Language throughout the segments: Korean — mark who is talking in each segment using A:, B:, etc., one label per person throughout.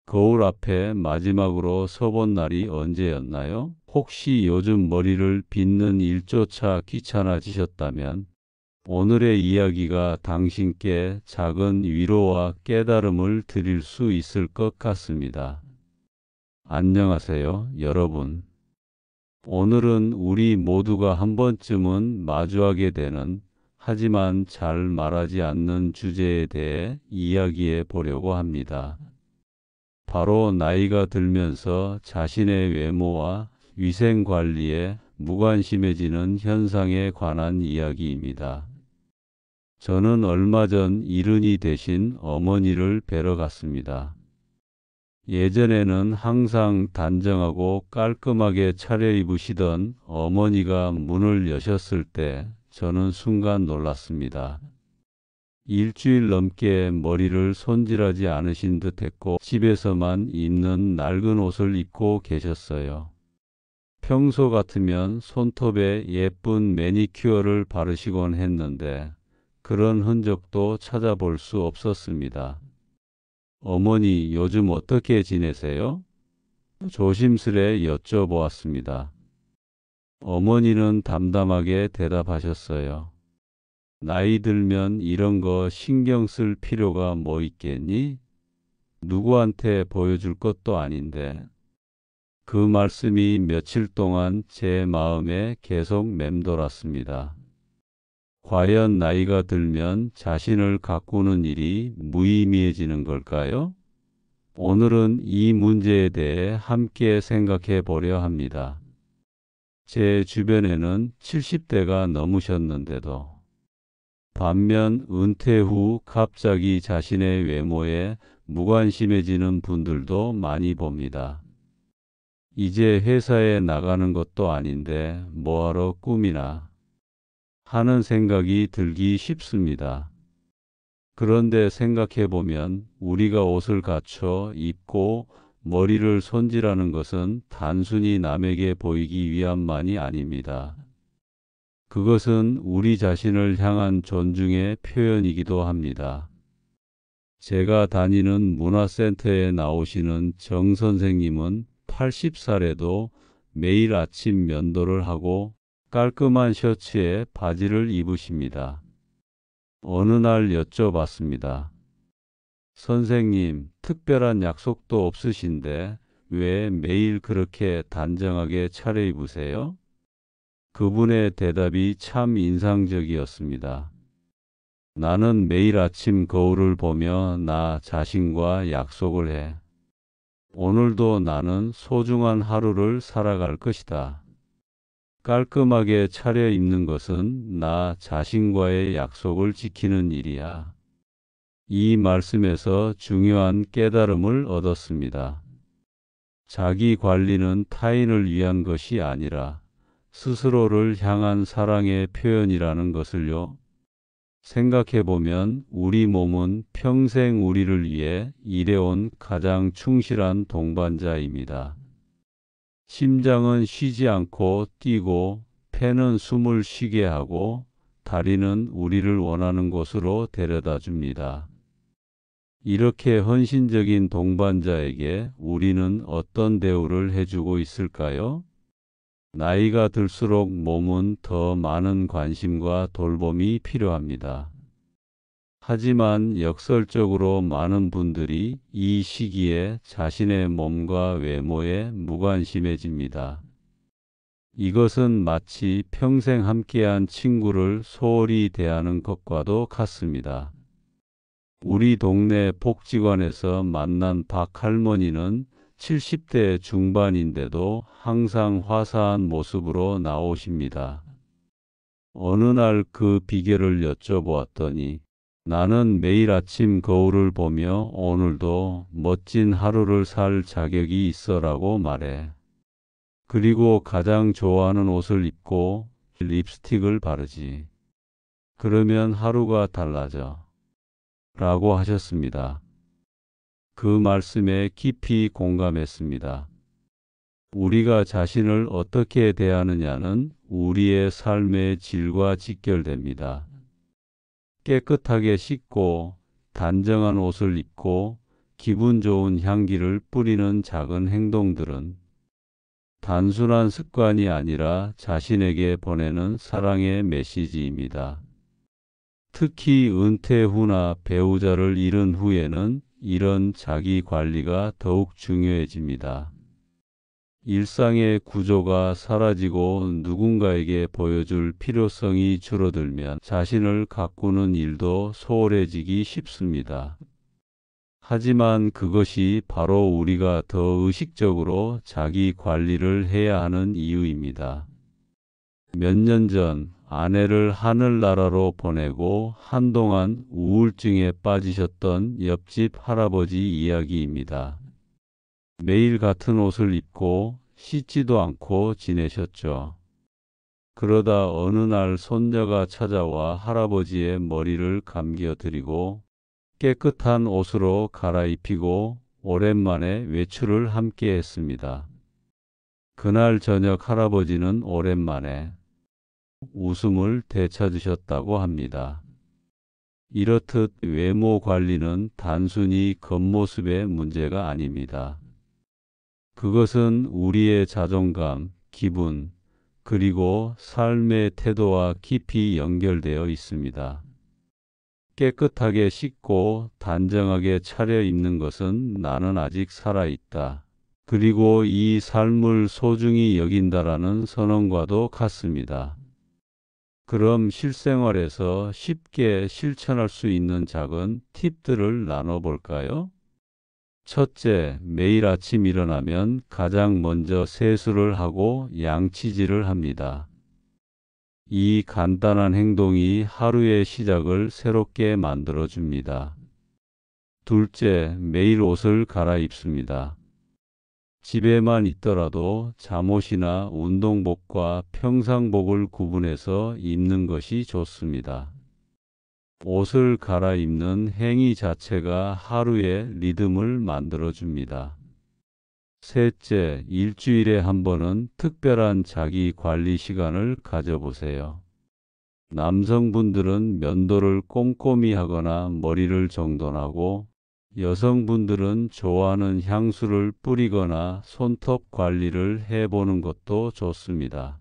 A: 거울 앞에 마지막으로 서본 날이 언제였나요? 혹시 요즘 머리를 빗는 일조차 귀찮아지셨다면 오늘의 이야기가 당신께 작은 위로와 깨달음을 드릴 수 있을 것 같습니다. 안녕하세요, 여러분. 오늘은 우리 모두가 한 번쯤은 마주하게 되는 하지만 잘 말하지 않는 주제에 대해 이야기해 보려고 합니다. 바로 나이가 들면서 자신의 외모와 위생 관리에 무관심해지는 현상에 관한 이야기입니다. 저는 얼마 전 이른이 되신 어머니를 뵈러 갔습니다. 예전에는 항상 단정하고 깔끔하게 차려입으시던 어머니가 문을 여셨을 때 저는 순간 놀랐습니다. 일주일 넘게 머리를 손질하지 않으신 듯 했고 집에서만 입는 낡은 옷을 입고 계셨어요. 평소 같으면 손톱에 예쁜 매니큐어를 바르시곤 했는데 그런 흔적도 찾아볼 수 없었습니다. 어머니, 요즘 어떻게 지내세요? 조심스레 여쭤보았습니다. 어머니는 담담하게 대답하셨어요. 나이 들면 이런 거 신경 쓸 필요가 뭐 있겠니? 누구한테 보여줄 것도 아닌데. 그 말씀이 며칠 동안 제 마음에 계속 맴돌았습니다. 과연 나이가 들면 자신을 가꾸는 일이 무의미해지는 걸까요? 오늘은 이 문제에 대해 함께 생각해 보려 합니다. 제 주변에는 70대가 넘으셨는데도 반면 은퇴 후 갑자기 자신의 외모에 무관심해지는 분들도 많이 봅니다. 이제 회사에 나가는 것도 아닌데 뭐하러 꿈이나 하는 생각이 들기 쉽습니다. 그런데 생각해 보면 우리가 옷을 갖춰 입고 머리를 손질하는 것은 단순히 남에게 보이기 위함만이 아닙니다. 그것은 우리 자신을 향한 존중의 표현이기도 합니다. 제가 다니는 문화센터에 나오시는 정 선생님은 80살에도 매일 아침 면도를 하고 깔끔한 셔츠에 바지를 입으십니다. 어느 날 여쭤봤습니다. 선생님, 특별한 약속도 없으신데 왜 매일 그렇게 단정하게 차려입으세요? 그분의 대답이 참 인상적이었습니다. 나는 매일 아침 거울을 보며 나 자신과 약속을 해. 오늘도 나는 소중한 하루를 살아갈 것이다. 깔끔하게 차려입는 것은 나 자신과의 약속을 지키는 일이야. 이 말씀에서 중요한 깨달음을 얻었습니다. 자기 관리는 타인을 위한 것이 아니라 스스로를 향한 사랑의 표현이라는 것을요. 생각해보면 우리 몸은 평생 우리를 위해 일해온 가장 충실한 동반자입니다. 심장은 쉬지 않고 뛰고, 폐는 숨을 쉬게 하고, 다리는 우리를 원하는 곳으로 데려다 줍니다. 이렇게 헌신적인 동반자에게 우리는 어떤 대우를 해주고 있을까요? 나이가 들수록 몸은 더 많은 관심과 돌봄이 필요합니다. 하지만 역설적으로 많은 분들이 이 시기에 자신의 몸과 외모에 무관심해집니다. 이것은 마치 평생 함께한 친구를 소홀히 대하는 것과도 같습니다. 우리 동네 복지관에서 만난 박 할머니는 70대 중반인데도 항상 화사한 모습으로 나오십니다. 어느 날 그 비결을 여쭤보았더니 나는 매일 아침 거울을 보며 오늘도 멋진 하루를 살 자격이 있어라고 말해. 그리고 가장 좋아하는 옷을 입고 립스틱을 바르지. 그러면 하루가 달라져. 라고 하셨습니다. 그 말씀에 깊이 공감했습니다. 우리가 자신을 어떻게 대하느냐는 우리의 삶의 질과 직결됩니다. 깨끗하게 씻고 단정한 옷을 입고 기분 좋은 향기를 뿌리는 작은 행동들은 단순한 습관이 아니라 자신에게 보내는 사랑의 메시지입니다. 특히 은퇴 후나 배우자를 잃은 후에는 이런 자기 관리가 더욱 중요해집니다. 일상의 구조가 사라지고 누군가에게 보여줄 필요성이 줄어들면 자신을 가꾸는 일도 소홀해지기 쉽습니다. 하지만 그것이 바로 우리가 더 의식적으로 자기 관리를 해야 하는 이유입니다. 몇 년 전 아내를 하늘나라로 보내고 한동안 우울증에 빠지셨던 옆집 할아버지 이야기입니다. 매일 같은 옷을 입고 씻지도 않고 지내셨죠. 그러다 어느 날 손녀가 찾아와 할아버지의 머리를 감겨드리고 깨끗한 옷으로 갈아입히고 오랜만에 외출을 함께 했습니다. 그날 저녁 할아버지는 오랜만에 웃음을 되찾으셨다고 합니다. 이렇듯 외모 관리는 단순히 겉모습의 문제가 아닙니다. 그것은 우리의 자존감, 기분, 그리고 삶의 태도와 깊이 연결되어 있습니다. 깨끗하게 씻고 단정하게 차려입는 것은 나는 아직 살아있다. 그리고 이 삶을 소중히 여긴다라는 선언과도 같습니다. 그럼 실생활에서 쉽게 실천할 수 있는 작은 팁들을 나눠볼까요? 첫째, 매일 아침 일어나면 가장 먼저 세수를 하고 양치질을 합니다. 이 간단한 행동이 하루의 시작을 새롭게 만들어줍니다. 둘째, 매일 옷을 갈아입습니다. 집에만 있더라도 잠옷이나 운동복과 평상복을 구분해서 입는 것이 좋습니다. 옷을 갈아입는 행위 자체가 하루의 리듬을 만들어줍니다. 셋째, 일주일에 한 번은 특별한 자기 관리 시간을 가져보세요. 남성분들은 면도를 꼼꼼히 하거나 머리를 정돈하고, 여성분들은 좋아하는 향수를 뿌리거나 손톱 관리를 해보는 것도 좋습니다.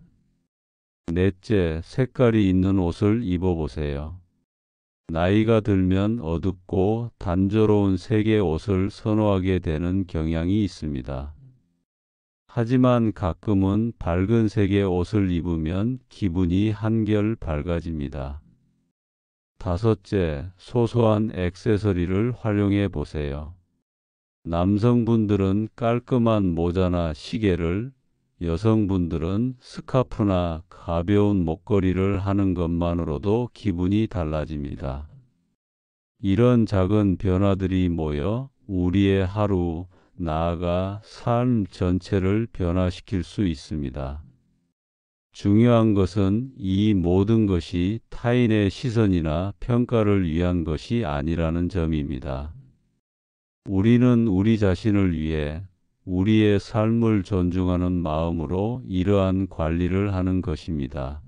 A: 넷째, 색깔이 있는 옷을 입어보세요. 나이가 들면 어둡고 단조로운 색의 옷을 선호하게 되는 경향이 있습니다. 하지만 가끔은 밝은 색의 옷을 입으면 기분이 한결 밝아집니다. 다섯째, 소소한 액세서리를 활용해 보세요. 남성분들은 깔끔한 모자나 시계를, 여성분들은 스카프나 가벼운 목걸이를 하는 것만으로도 기분이 달라집니다. 이런 작은 변화들이 모여 우리의 하루, 나아가 삶 전체를 변화시킬 수 있습니다. 중요한 것은 이 모든 것이 타인의 시선이나 평가를 위한 것이 아니라는 점입니다. 우리는 우리 자신을 위해 우리의 삶을 존중하는 마음으로 이러한 관리를 하는 것입니다.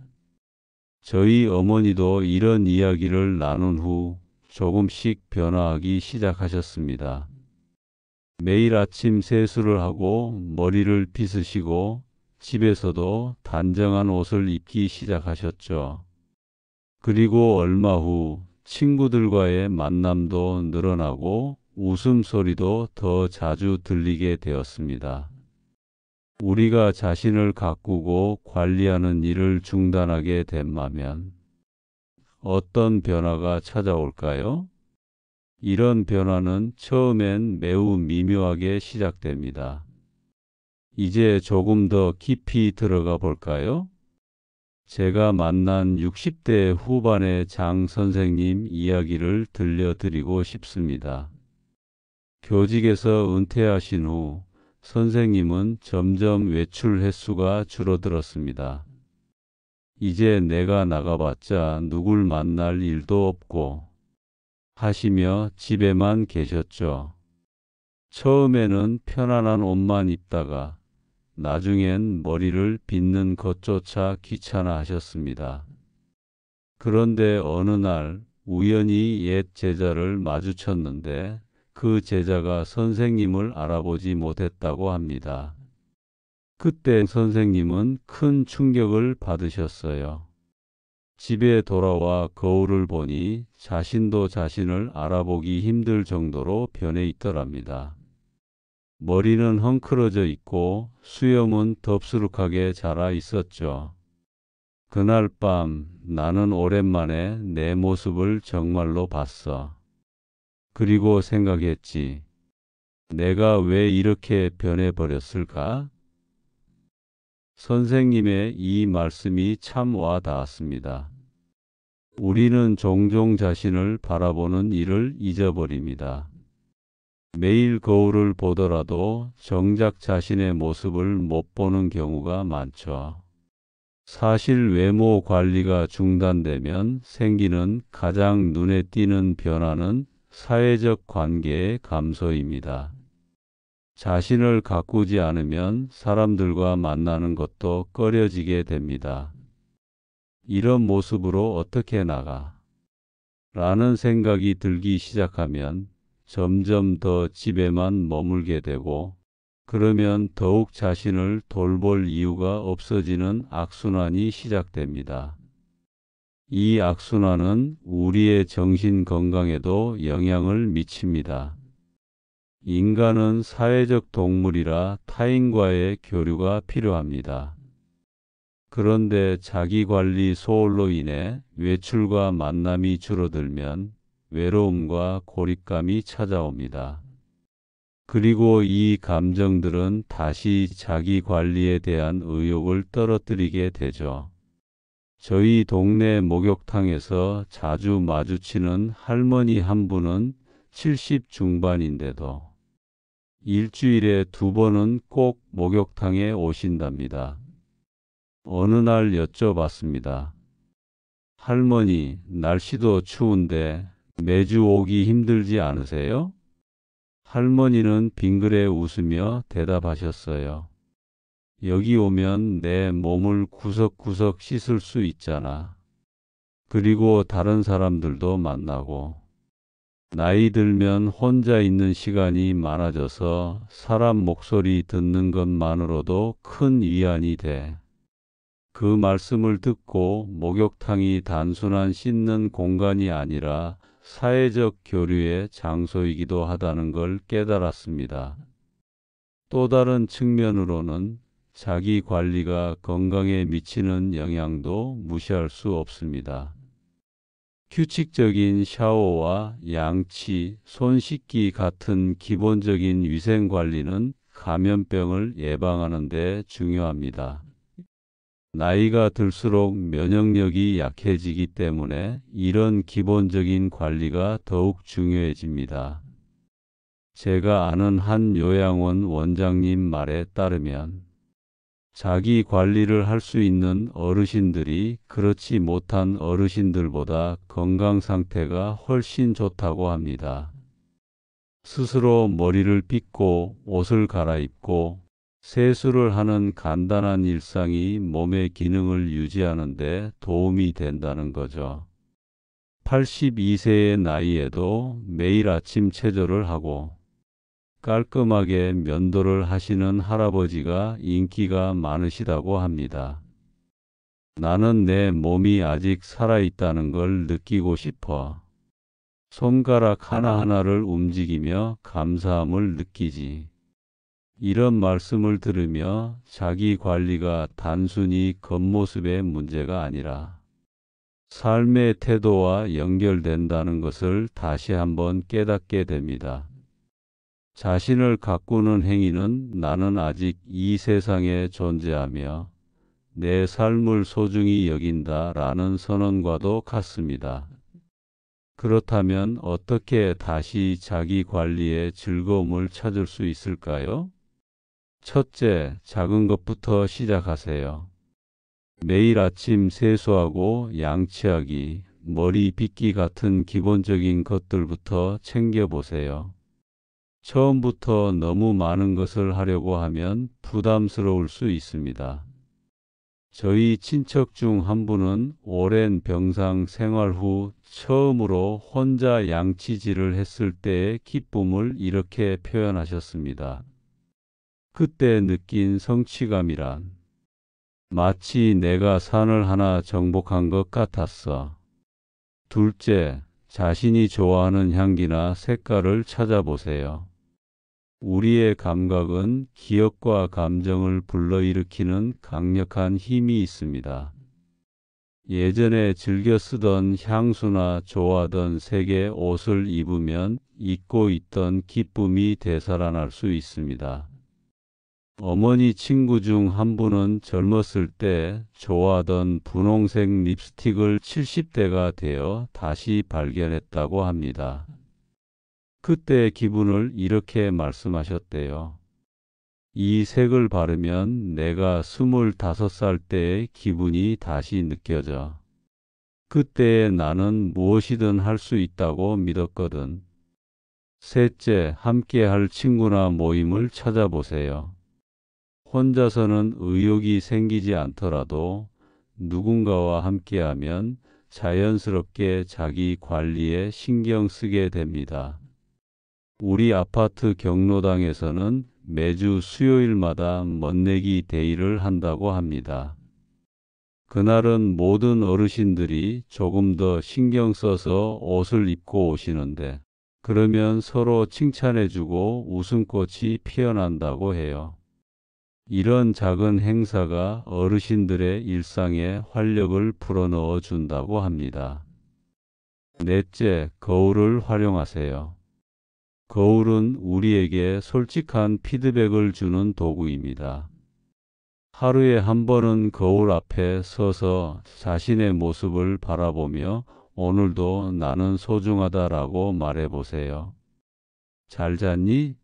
A: 저희 어머니도 이런 이야기를 나눈 후 조금씩 변화하기 시작하셨습니다. 매일 아침 세수를 하고 머리를 빗으시고 집에서도 단정한 옷을 입기 시작하셨죠. 그리고 얼마 후 친구들과의 만남도 늘어나고 웃음소리도 더 자주 들리게 되었습니다. 우리가 자신을 가꾸고 관리하는 일을 중단하게 된다면 어떤 변화가 찾아올까요? 이런 변화는 처음엔 매우 미묘하게 시작됩니다. 이제 조금 더 깊이 들어가 볼까요? 제가 만난 60대 후반의 장 선생님 이야기를 들려드리고 싶습니다. 교직에서 은퇴하신 후 선생님은 점점 외출 횟수가 줄어들었습니다. 이제 내가 나가봤자 누굴 만날 일도 없고 하시며 집에만 계셨죠. 처음에는 편안한 옷만 입다가 나중엔 머리를 빗는 것조차 귀찮아 하셨습니다. 그런데 어느 날 우연히 옛 제자를 마주쳤는데 그 제자가 선생님을 알아보지 못했다고 합니다. 그때 선생님은 큰 충격을 받으셨어요. 집에 돌아와 거울을 보니 자신도 자신을 알아보기 힘들 정도로 변해 있더랍니다. 머리는 헝클어져 있고 수염은 덥수룩하게 자라 있었죠. 그날 밤 나는 오랜만에 내 모습을 정말로 봤어. 그리고 생각했지. 내가 왜 이렇게 변해버렸을까? 선생님의 이 말씀이 참 와 닿았습니다. 우리는 종종 자신을 바라보는 일을 잊어버립니다. 매일 거울을 보더라도 정작 자신의 모습을 못 보는 경우가 많죠. 사실 외모 관리가 중단되면 생기는 가장 눈에 띄는 변화는 사회적 관계의 감소입니다. 자신을 가꾸지 않으면 사람들과 만나는 것도 꺼려지게 됩니다. 이런 모습으로 어떻게 나가? 라는 생각이 들기 시작하면 점점 더 집에만 머물게 되고, 그러면 더욱 자신을 돌볼 이유가 없어지는 악순환이 시작됩니다. 이 악순환은 우리의 정신 건강에도 영향을 미칩니다. 인간은 사회적 동물이라 타인과의 교류가 필요합니다. 그런데 자기관리 소홀로 인해 외출과 만남이 줄어들면 외로움과 고립감이 찾아옵니다. 그리고 이 감정들은 다시 자기 관리에 대한 의욕을 떨어뜨리게 되죠. 저희 동네 목욕탕에서 자주 마주치는 할머니 한 분은 70 중반인데도 일주일에 2번은 꼭 목욕탕에 오신답니다. 어느 날 여쭤봤습니다. 할머니, 날씨도 추운데 매주 오기 힘들지 않으세요? 할머니는 빙그레 웃으며 대답하셨어요. 여기 오면 내 몸을 구석구석 씻을 수 있잖아. 그리고 다른 사람들도 만나고. 나이 들면 혼자 있는 시간이 많아져서 사람 목소리 듣는 것만으로도 큰 위안이 돼. 그 말씀을 듣고 목욕탕이 단순한 씻는 공간이 아니라 사회적 교류의 장소이기도 하다는 걸 깨달았습니다. 또 다른 측면으로는 자기 관리가 건강에 미치는 영향도 무시할 수 없습니다. 규칙적인 샤워와 양치, 손 씻기 같은 기본적인 위생 관리는 감염병을 예방하는 데 중요합니다. 나이가 들수록 면역력이 약해지기 때문에 이런 기본적인 관리가 더욱 중요해집니다. 제가 아는 한 요양원 원장님 말에 따르면 자기 관리를 할 수 있는 어르신들이 그렇지 못한 어르신들보다 건강 상태가 훨씬 좋다고 합니다. 스스로 머리를 빗고 옷을 갈아입고 세수를 하는 간단한 일상이 몸의 기능을 유지하는 데 도움이 된다는 거죠. 82세의 나이에도 매일 아침 체조를 하고 깔끔하게 면도를 하시는 할아버지가 인기가 많으시다고 합니다. 나는 내 몸이 아직 살아있다는 걸 느끼고 싶어. 손가락 하나하나를 움직이며 감사함을 느끼지. 이런 말씀을 들으며 자기 관리가 단순히 겉모습의 문제가 아니라 삶의 태도와 연결된다는 것을 다시 한번 깨닫게 됩니다. 자신을 가꾸는 행위는 나는 아직 이 세상에 존재하며 내 삶을 소중히 여긴다 라는 선언과도 같습니다. 그렇다면 어떻게 다시 자기 관리에 즐거움을 찾을 수 있을까요? 첫째, 작은 것부터 시작하세요. 매일 아침 세수하고 양치하기, 머리 빗기 같은 기본적인 것들부터 챙겨보세요. 처음부터 너무 많은 것을 하려고 하면 부담스러울 수 있습니다. 저희 친척 중 한 분은 오랜 병상 생활 후 처음으로 혼자 양치질을 했을 때의 기쁨을 이렇게 표현하셨습니다. 그때 느낀 성취감이란 마치 내가 산을 하나 정복한 것 같았어. 둘째, 자신이 좋아하는 향기나 색깔을 찾아보세요. 우리의 감각은 기억과 감정을 불러일으키는 강력한 힘이 있습니다. 예전에 즐겨 쓰던 향수나 좋아하던 색의 옷을 입으면 잊고 있던 기쁨이 되살아날 수 있습니다. 어머니 친구 중 한 분은 젊었을 때 좋아하던 분홍색 립스틱을 70대가 되어 다시 발견했다고 합니다. 그때의 기분을 이렇게 말씀하셨대요. 이 색을 바르면 내가 25살 때의 기분이 다시 느껴져. 그때의 나는 무엇이든 할 수 있다고 믿었거든. 셋째, 함께 할 친구나 모임을 찾아보세요. 혼자서는 의욕이 생기지 않더라도 누군가와 함께하면 자연스럽게 자기 관리에 신경 쓰게 됩니다. 우리 아파트 경로당에서는 매주 수요일마다 멋내기 데이를 한다고 합니다. 그날은 모든 어르신들이 조금 더 신경 써서 옷을 입고 오시는데, 그러면 서로 칭찬해주고 웃음꽃이 피어난다고 해요. 이런 작은 행사가 어르신들의 일상에 활력을 불어넣어 준다고 합니다. 넷째, 거울을 활용하세요. 거울은 우리에게 솔직한 피드백을 주는 도구입니다. 하루에 한 번은 거울 앞에 서서 자신의 모습을 바라보며 오늘도 나는 소중하다라고 말해보세요. 잘 잤니?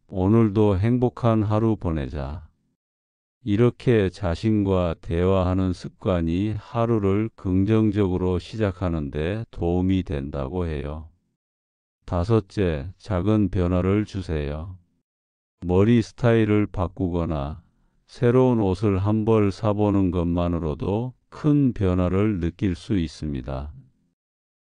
A: 오늘도 행복한 하루 보내자. 이렇게 자신과 대화하는 습관이 하루를 긍정적으로 시작하는 데 도움이 된다고 해요. 다섯째, 작은 변화를 주세요. 머리 스타일을 바꾸거나 새로운 옷을 한 벌 사보는 것만으로도 큰 변화를 느낄 수 있습니다.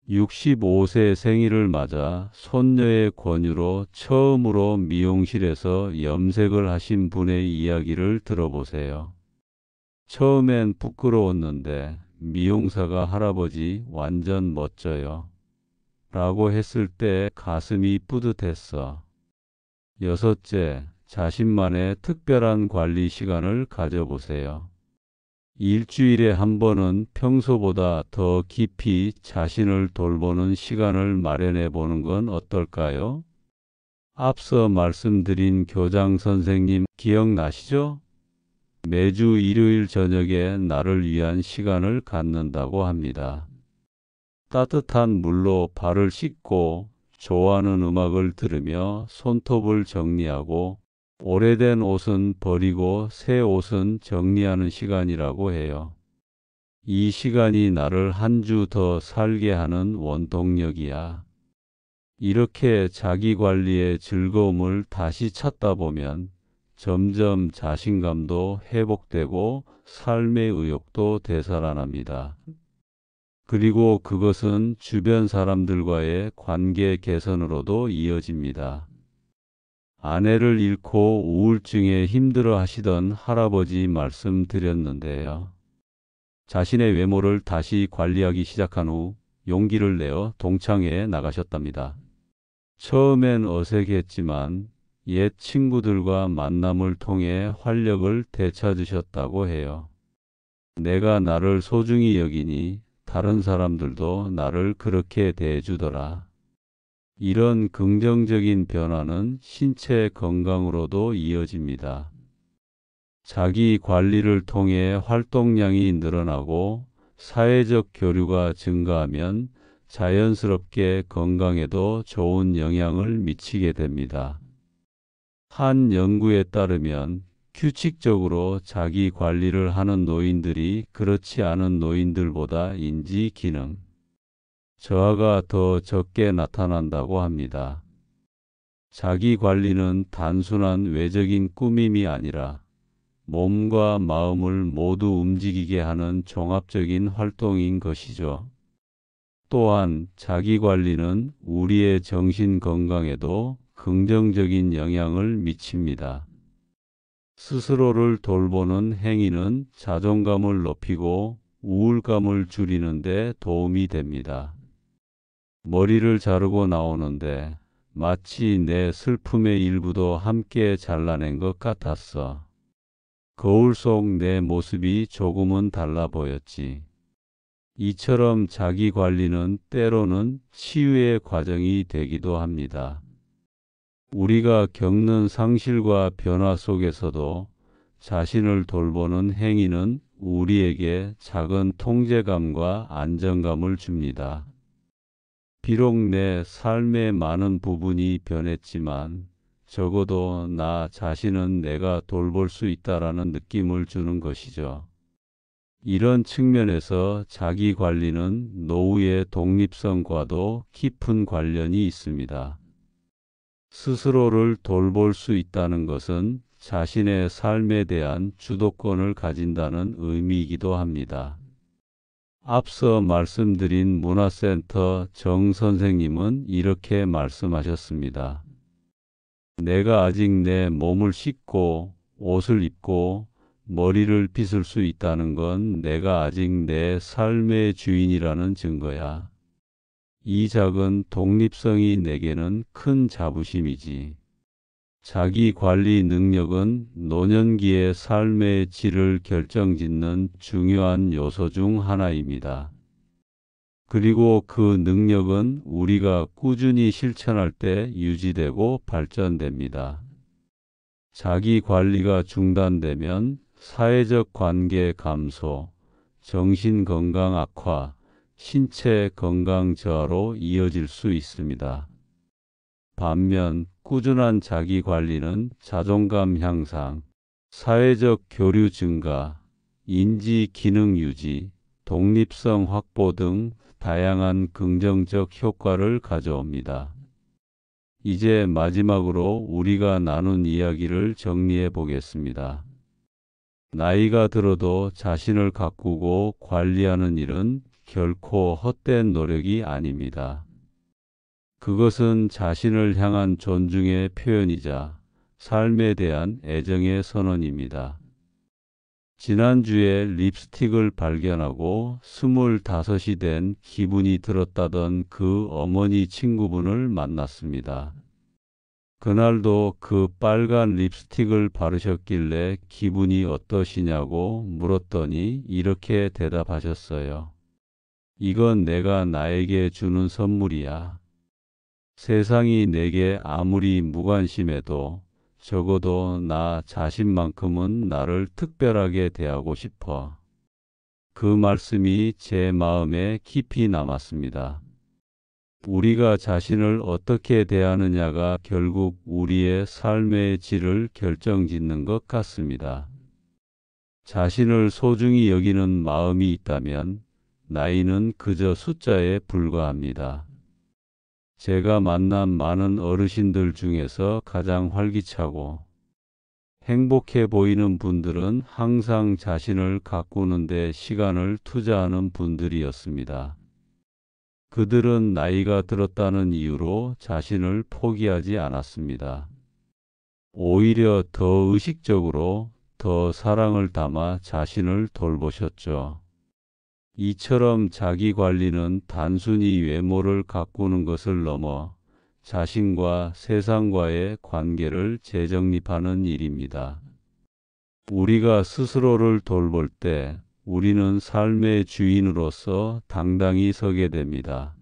A: 65세 생일을 맞아 손녀의 권유로 처음으로 미용실에서 염색을 하신 분의 이야기를 들어보세요. 처음엔 부끄러웠는데 미용사가 할아버지 완전 멋져요 라고 했을 때 가슴이 뿌듯했어. 여섯째, 자신만의 특별한 관리 시간을 가져보세요. 일주일에 한 번은 평소보다 더 깊이 자신을 돌보는 시간을 마련해 보는 건 어떨까요? 앞서 말씀드린 교장 선생님 기억나시죠? 매주 일요일 저녁에 나를 위한 시간을 갖는다고 합니다. 따뜻한 물로 발을 씻고 좋아하는 음악을 들으며 손톱을 정리하고 오래된 옷은 버리고 새 옷은 정리하는 시간이라고 해요. 이 시간이 나를 한 주 더 살게 하는 원동력이야. 이렇게 자기 관리의 즐거움을 다시 찾다 보면 점점 자신감도 회복되고 삶의 의욕도 되살아납니다. 그리고 그것은 주변 사람들과의 관계 개선으로도 이어집니다. 아내를 잃고 우울증에 힘들어 하시던 할아버지 말씀드렸는데요. 자신의 외모를 다시 관리하기 시작한 후 용기를 내어 동창회에 나가셨답니다. 처음엔 어색했지만 옛 친구들과 만남을 통해 활력을 되찾으셨다고 해요. 내가 나를 소중히 여기니 다른 사람들도 나를 그렇게 대해주더라. 이런 긍정적인 변화는 신체 건강으로도 이어집니다. 자기 관리를 통해 활동량이 늘어나고 사회적 교류가 증가하면 자연스럽게 건강에도 좋은 영향을 미치게 됩니다. 한 연구에 따르면 규칙적으로 자기 관리를 하는 노인들이 그렇지 않은 노인들보다 인지 기능, 저하가 더 적게 나타난다고 합니다. 자기 관리는 단순한 외적인 꾸밈이 아니라 몸과 마음을 모두 움직이게 하는 종합적인 활동인 것이죠. 또한 자기관리는 우리의 정신 건강에도 긍정적인 영향을 미칩니다. 스스로를 돌보는 행위는 자존감을 높이고 우울감을 줄이는 데 도움이 됩니다. 머리를 자르고 나오는데 마치 내 슬픔의 일부도 함께 잘라낸 것 같았어. 거울 속 내 모습이 조금은 달라 보였지. 이처럼 자기 관리는 때로는 치유의 과정이 되기도 합니다. 우리가 겪는 상실과 변화 속에서도 자신을 돌보는 행위는 우리에게 작은 통제감과 안정감을 줍니다. 비록 내 삶의 많은 부분이 변했지만 적어도 나 자신은 내가 돌볼 수 있다라는 느낌을 주는 것이죠. 이런 측면에서 자기 관리는 노후의 독립성과도 깊은 관련이 있습니다. 스스로를 돌볼 수 있다는 것은 자신의 삶에 대한 주도권을 가진다는 의미이기도 합니다. 앞서 말씀드린 문화센터 정 선생님은 이렇게 말씀하셨습니다. 내가 아직 내 몸을 씻고 옷을 입고 머리를 빗을 수 있다는 건 내가 아직 내 삶의 주인이라는 증거야. 이 작은 독립성이 내게는 큰 자부심이지. 자기 관리 능력은 노년기의 삶의 질을 결정짓는 중요한 요소 중 하나입니다. 그리고 그 능력은 우리가 꾸준히 실천할 때 유지되고 발전됩니다. 자기 관리가 중단되면 사회적 관계 감소, 정신 건강 악화, 신체 건강 저하로 이어질 수 있습니다. 반면 꾸준한 자기 관리는 자존감 향상, 사회적 교류 증가, 인지 기능 유지, 독립성 확보 등 다양한 긍정적 효과를 가져옵니다. 이제 마지막으로 우리가 나눈 이야기를 정리해 보겠습니다. 나이가 들어도 자신을 가꾸고 관리하는 일은 결코 헛된 노력이 아닙니다. 그것은 자신을 향한 존중의 표현이자 삶에 대한 애정의 선언입니다. 지난주에 립스틱을 발견하고 25이 된 기분이 들었다던 그 어머니 친구분을 만났습니다. 그날도 그 빨간 립스틱을 바르셨길래 기분이 어떠시냐고 물었더니 이렇게 대답하셨어요. 이건 내가 나에게 주는 선물이야. 세상이 내게 아무리 무관심해도 적어도 나 자신만큼은 나를 특별하게 대하고 싶어. 그 말씀이 제 마음에 깊이 남았습니다. 우리가 자신을 어떻게 대하느냐가 결국 우리의 삶의 질을 결정짓는 것 같습니다. 자신을 소중히 여기는 마음이 있다면 나이는 그저 숫자에 불과합니다. 제가 만난 많은 어르신들 중에서 가장 활기차고 행복해 보이는 분들은 항상 자신을 가꾸는 데 시간을 투자하는 분들이었습니다. 그들은 나이가 들었다는 이유로 자신을 포기하지 않았습니다. 오히려 더 의식적으로 더 사랑을 담아 자신을 돌보셨죠. 이처럼 자기 관리는 단순히 외모를 가꾸는 것을 넘어 자신과 세상과의 관계를 재정립하는 일입니다. 우리가 스스로를 돌볼 때 우리는 삶의 주인으로서 당당히 서게 됩니다.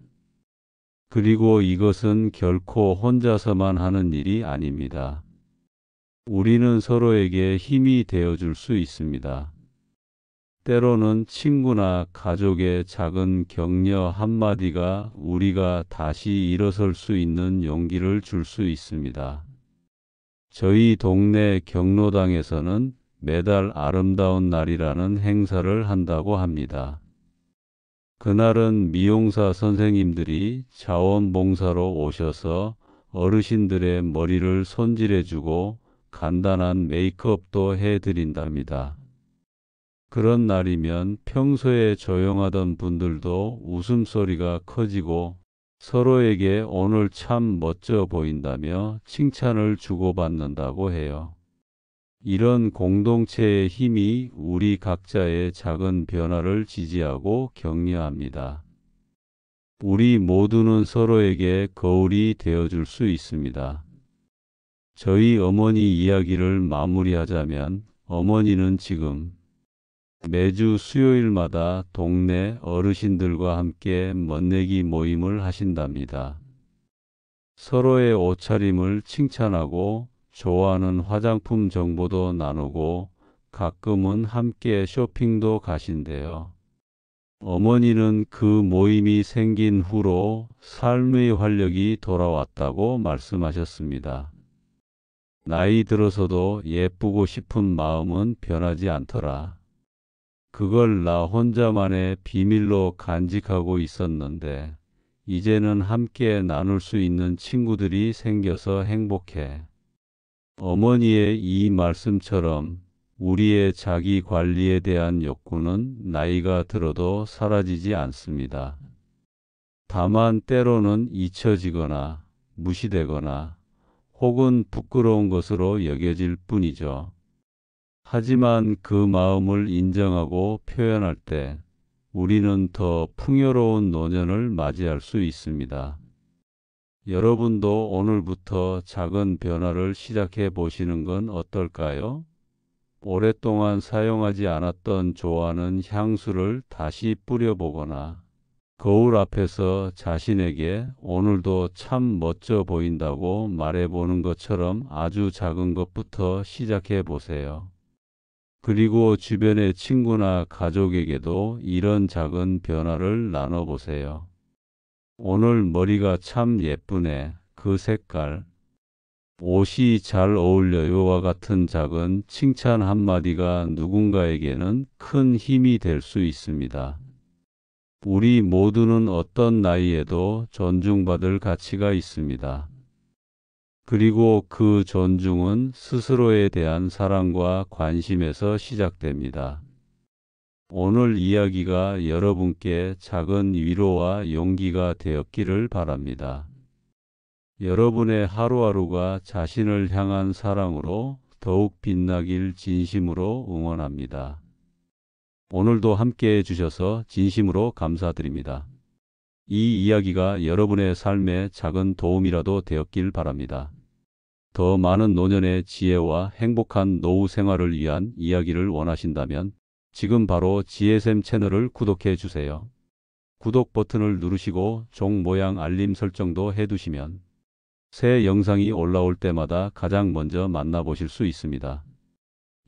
A: 그리고 이것은 결코 혼자서만 하는 일이 아닙니다. 우리는 서로에게 힘이 되어줄 수 있습니다. 때로는 친구나 가족의 작은 격려 한마디가 우리가 다시 일어설 수 있는 용기를 줄 수 있습니다. 저희 동네 경로당에서는 매달 아름다운 날이라는 행사를 한다고 합니다. 그날은 미용사 선생님들이 자원봉사로 오셔서 어르신들의 머리를 손질해주고 간단한 메이크업도 해드린답니다. 그런 날이면 평소에 조용하던 분들도 웃음소리가 커지고 서로에게 오늘 참 멋져 보인다며 칭찬을 주고받는다고 해요. 이런 공동체의 힘이 우리 각자의 작은 변화를 지지하고 격려합니다. 우리 모두는 서로에게 거울이 되어줄 수 있습니다. 저희 어머니 이야기를 마무리하자면 어머니는 지금 매주 수요일마다 동네 어르신들과 함께 멋내기 모임을 하신답니다. 서로의 옷차림을 칭찬하고 좋아하는 화장품 정보도 나누고 가끔은 함께 쇼핑도 가신대요. 어머니는 그 모임이 생긴 후로 삶의 활력이 돌아왔다고 말씀하셨습니다. 나이 들어서도 예쁘고 싶은 마음은 변하지 않더라. 그걸 나 혼자만의 비밀로 간직하고 있었는데 이제는 함께 나눌 수 있는 친구들이 생겨서 행복해. 어머니의 이 말씀처럼 우리의 자기 관리에 대한 욕구는 나이가 들어도 사라지지 않습니다. 다만 때로는 잊혀지거나 무시되거나 혹은 부끄러운 것으로 여겨질 뿐이죠. 하지만 그 마음을 인정하고 표현할 때 우리는 더 풍요로운 노년을 맞이할 수 있습니다. 여러분도 오늘부터 작은 변화를 시작해 보시는 건 어떨까요? 오랫동안 사용하지 않았던 좋아하는 향수를 다시 뿌려보거나 거울 앞에서 자신에게 오늘도 참 멋져 보인다고 말해보는 것처럼 아주 작은 것부터 시작해 보세요. 그리고 주변의 친구나 가족에게도 이런 작은 변화를 나눠보세요. 오늘 머리가 참 예쁘네. 그 색깔. 옷이 잘 어울려요와 같은 작은 칭찬 한마디가 누군가에게는 큰 힘이 될 수 있습니다. 우리 모두는 어떤 나이에도 존중받을 가치가 있습니다. 그리고 그 존중은 스스로에 대한 사랑과 관심에서 시작됩니다. 오늘 이야기가 여러분께 작은 위로와 용기가 되었기를 바랍니다. 여러분의 하루하루가 자신을 향한 사랑으로 더욱 빛나길 진심으로 응원합니다. 오늘도 함께 해주셔서 진심으로 감사드립니다. 이 이야기가 여러분의 삶에 작은 도움이라도 되었길 바랍니다. 더 많은 노년의 지혜와 행복한 노후 생활을 위한 이야기를 원하신다면 지금 바로 GSM 채널을 구독해 주세요. 구독 버튼을 누르시고 종 모양 알림 설정도 해두시면 새 영상이 올라올 때마다 가장 먼저 만나보실 수 있습니다.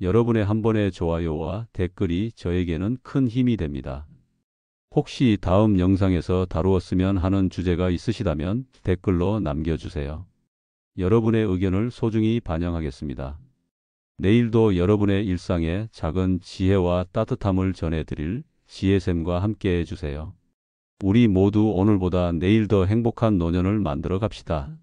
A: 여러분의 한 번의 좋아요와 댓글이 저에게는 큰 힘이 됩니다. 혹시 다음 영상에서 다루었으면 하는 주제가 있으시다면 댓글로 남겨주세요. 여러분의 의견을 소중히 반영하겠습니다. 내일도 여러분의 일상에 작은 지혜와 따뜻함을 전해드릴 GSM과 함께 해주세요. 우리 모두 오늘보다 내일 더 행복한 노년을 만들어 갑시다.